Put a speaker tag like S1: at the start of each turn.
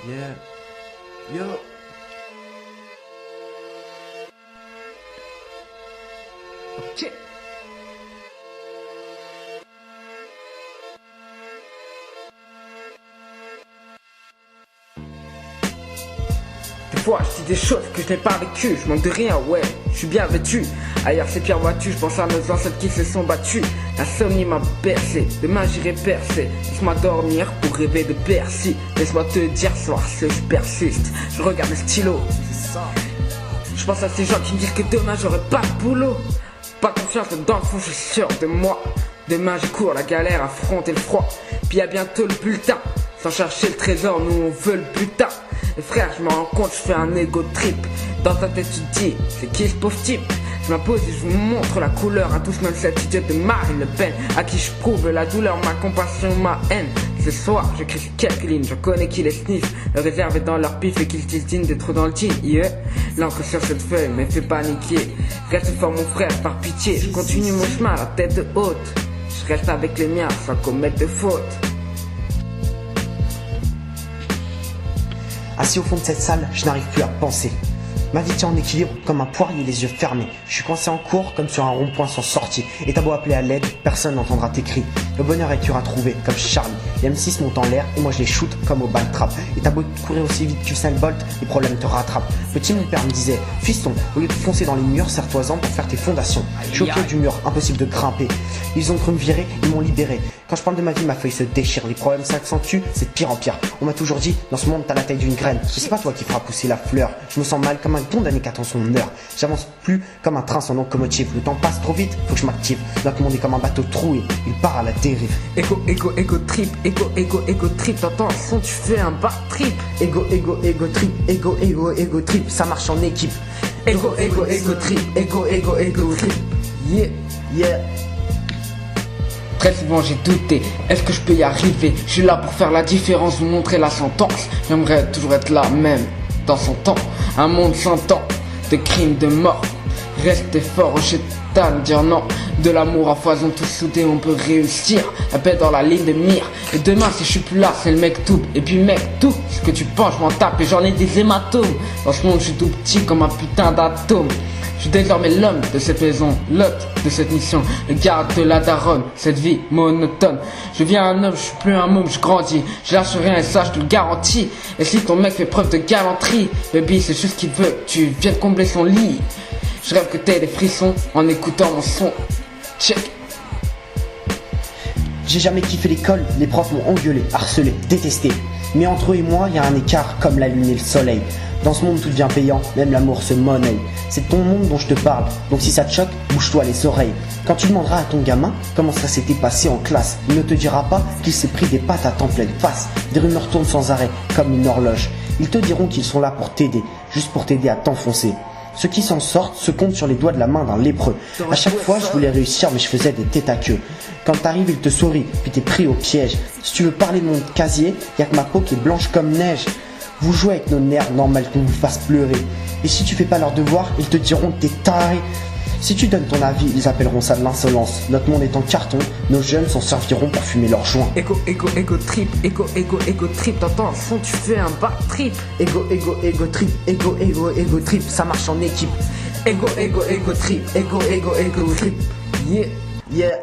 S1: Yeah. Yo. Ok. Des fois je dis des choses que je n'ai pas vécues, je manque de rien, ouais, je suis bien vêtu. Ailleurs c'est pire vois-tu, je pense à nos ancêtres qui se sont battus. L'insomnie m'a bercé, demain j'irai percer. Laisse-moi dormir pour rêver de Bercy. Laisse-moi te dire ce soir si je persiste. Je regarde le stylo, je pense à ces gens qui me disent que demain j'aurai pas de boulot. Pas confiance, dans le fond je suis sûr de moi. Demain je cours la galère, affronter le froid. Puis y'a bientôt le bulletin. Sans chercher le trésor, nous on veut le butin. Et frère, je me rends compte, je fais un ego trip. Dans ta tête tu te dis, c'est qui ce pauvre type? Je m'impose et je vous montre la couleur à tous, même cette idiote de Marine Le Pen, à qui je prouve la douleur, ma compassion, ma haine. Ce soir, j'écris quelques lignes, je connais qui les sniff, le réserve est dans leur pif et qu'ils tiltinent des trous dans le jean, yeah. L'encre sur cette feuille me fait paniquer. Reste fort mon frère, par pitié, je continue mon chemin, la tête haute. Je reste avec les miens, sans commettre de faute.
S2: Assis au fond de cette salle, je n'arrive plus à penser. Ma vie tient en équilibre comme un poirier les yeux fermés. Je suis coincé en cours comme sur un rond-point sans sortie. Et t'as beau appeler à l'aide, personne n'entendra tes cris. Le bonheur est dur à trouver, comme Charlie. Les M6 montent en l'air et moi je les shoot comme au ball trap. Et t'as beau courir aussi vite qu'Usain Bolt, les problèmes te rattrapent. Petit mon père me disait, fiston, au lieu de foncer dans les murs, serre-toi-en pour faire tes fondations. Je suis au pied du mur, impossible de grimper. Ils ont cru me virer, ils m'ont libéré. Quand je parle de ma vie, ma feuille se déchire. Les problèmes s'accentuent, c'est de pire en pire. On m'a toujours dit, dans ce monde t'as la taille d'une graine. C'est pas toi qui fera pousser la fleur. Je me sens mal comme un condamné qui attend son heure. J'avance plus comme un train sans locomotive. Le temps passe trop vite, faut que je m'active. Notre monde est comme un bateau troué, il part à la dérive.
S1: Ego trip, t'entends le son, tu fais un bad trip.
S2: Ego trip, ça marche en équipe.
S1: Ego trip, yeah. Très souvent j'ai douté, est-ce que je peux y arriver? Je suis là pour faire la différence, vous montrer la sentence. J'aimerais toujours être là même, dans son temps. Un monde sans temps, de crimes, de mort. Restez fort au chétan, dire non. De l'amour à foison, tous soudés, on peut réussir. La paix dans la ligne de mire. Et demain si je suis plus là, c'est le mec tout. Et puis mec tout, ce que tu penses, je m'en tape et j'en ai des hématomes. Dans ce monde je suis tout petit comme un putain d'atome. Je suis désormais l'homme de cette maison, l'hôte de cette mission, le garde de la daronne, cette vie monotone. Je deviens un homme, je suis plus un môme, je grandis. Je lâche rien et ça je te le garantis. Et si ton mec fait preuve de galanterie, baby c'est juste qu'il veut que tu viennes combler son lit. Je rêve que t'aies des frissons en écoutant mon son. Check.
S2: J'ai jamais kiffé l'école, les profs m'ont engueulé, harcelé, détesté. Mais entre eux et moi, il y a un écart comme la lune et le soleil. Dans ce monde tout devient payant, même l'amour se monnaie. C'est ton monde dont je te parle, donc si ça te choque, bouge-toi les oreilles. Quand tu demanderas à ton gamin comment ça s'était passé en classe, il ne te dira pas qu'il s'est pris des pattes à temps pleine face. Des rumeurs tournent sans arrêt, comme une horloge. Ils te diront qu'ils sont là pour t'aider, juste pour t'aider à t'enfoncer. Ceux qui s'en sortent se comptent sur les doigts de la main d'un lépreux. À chaque fois, je voulais réussir, mais je faisais des têtes à queue. Quand t'arrives, ils te sourient, puis t'es pris au piège. Si tu veux parler de mon casier, y'a que ma peau qui est blanche comme neige. Vous jouez avec nos nerfs, normal qu'on vous fasse pleurer. Et si tu fais pas leur devoir, ils te diront que t'es taré. Si tu donnes ton avis, ils appelleront ça de l'insolence. Notre monde est en carton, nos jeunes s'en serviront pour fumer leurs joints.
S1: Ego trip, t'entends le son, tu fais un bad trip.
S2: Ego trip, ça marche en équipe.
S1: Ego trip,
S2: Yeah.